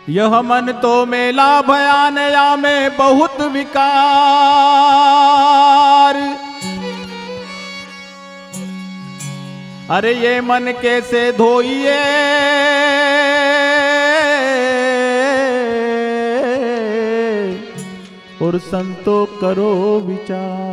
यह मन तो मेला भयान या में बहुत विकार। अरे ये मन कैसे धोइए और संतो करो विचार।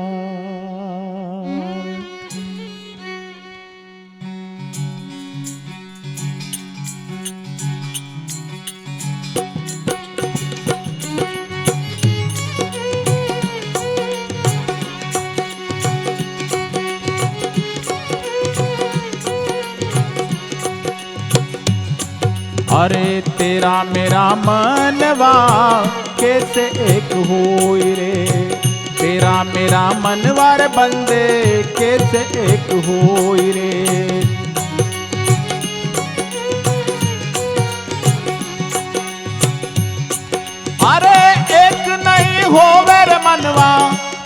अरे तेरा मेरा मनवा कैसे एक होई रे, तेरा मेरा मनवार बंदे कैसे एक होई रे। अरे एक नहीं होवे रे मनवा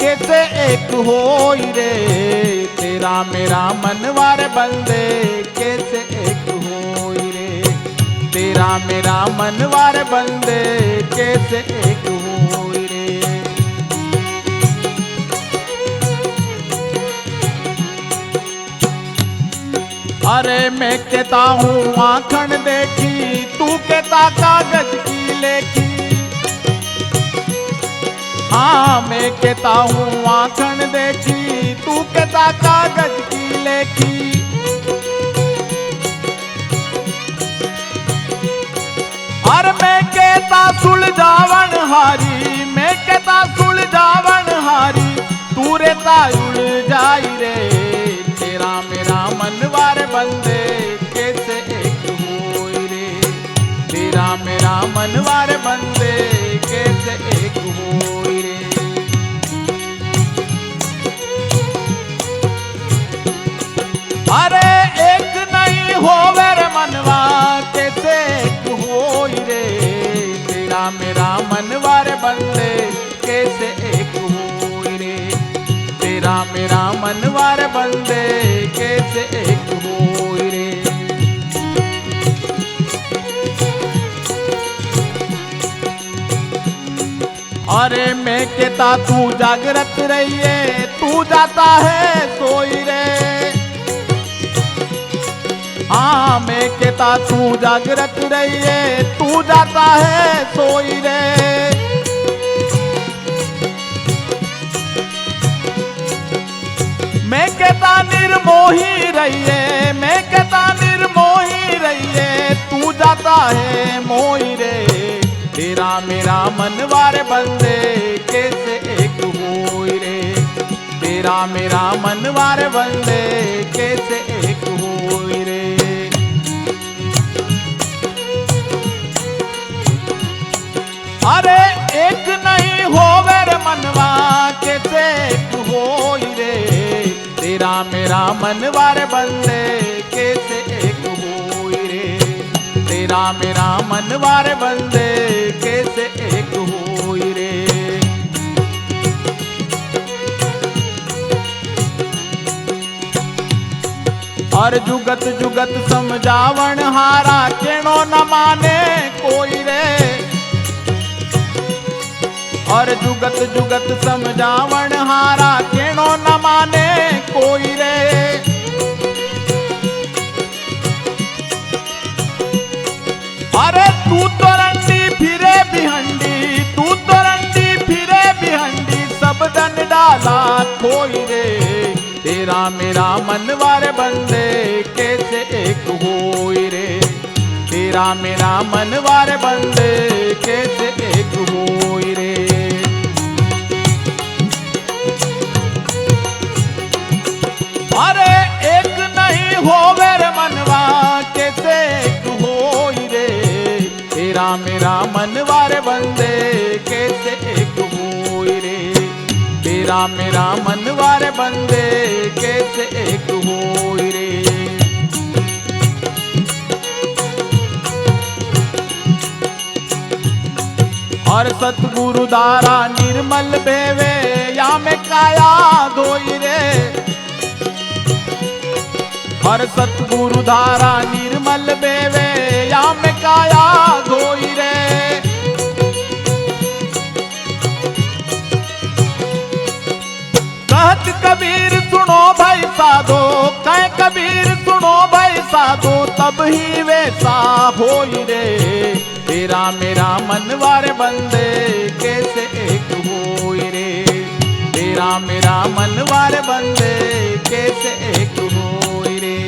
कैसे एक होई रे, तेरा मेरा मनवार बंदे कैसे एक होई रे, तेरा मेरा मनवार बंदे कैसे एक होई रे। अरे मैं कहता हूँ आँखन देखी, तू कहता कागज की लेखी। हाँ मैं कहता हूँ आँखन देखी, तू कहता कागज की लेखी। और मैं कहता सुलझावन हारी, मैं कहता सुलझावन हारी, तू रेता उलझाई रे, तेरा मेरा मनवार बंदे कैसे एक होई रे, तेरा मेरा मनवार बंदे कैसे एक होई रे। अरे एक नहीं होवे रे मनवा कैसे एक होई रे, तेरा मेरा मनवार बंदे कैसे एक होई रे, तेरा मेरा मनवार बंदे कैसे एक होई रे। अरे मैं कहता तू जागृत रहिए, तू जाता है सोई रे। हाँ मैं कहता तू जागृत रहिए, तू जाता है सोई रे। मैं कहता निर्मोही रहिए, मैं कहता निर्मोही रहिए, तू जाता है मोही रे, तेरा मेरा मनवार बंदे कैसे एक होई रे, तेरा मेरा मनवार बंदे कैसे एक होई रे। अरे एक नहीं होवे रे मनवा कैसे एक होई रे, तेरा मेरा मनवार बंदे कैसे एक होई रे, तेरा मेरा मनवार बंदे कैसे एक होई रे। और जुगत जुगत समझावन हारा केनो न माने कोई रे, और जुगत जुगत समझावन हारा केनो न माने कोई रे। अरे तू तो रंडी फिरे भिहंडी, तू तो रंडी फिरे भिहंडी, सब दन डाला खोई रे, तेरा मेरा मनवार बंदे कैसे एक होई रे, तेरा मेरा मनवार बंदे कैसे एक होई रे। अरे एक नहीं होवे रे मनवा कैसे एक होई रे, तेरा मेरा मनवार बंदे कैसे एक होई रे, तेरा मेरा मनवार बंदे कैसे एक होई रे। और सतगुरु दारा निर्मल बेवे या में काया धोई रे, और सतगुरु धारा निर्मल बेवे या में काया धोई रे। कबीर सुनो भाई साधो तब ही वैसा होई रे। तेरा मेरा मनवारे बंदे कैसे एक होई रे। तेरा मेरा मनवारे बंदे कैसे एक होई रे।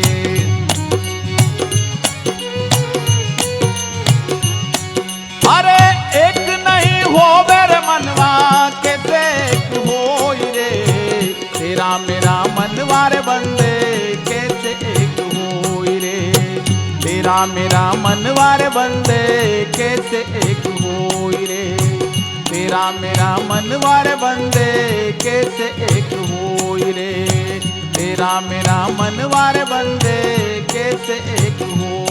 अरे एक नहीं हो मेरे मनवा कैसे एक होई रे। तेरा मेरा मनवारे बंदे कैसे एक होई रे। तेरा मेरा मनवारे बंदे कैसे एक होई रे। तेरा मेरा मनवारे बंदे कैसे एक होई रे। तेरा मेरा मनवारे बंदे कैसे एक होई।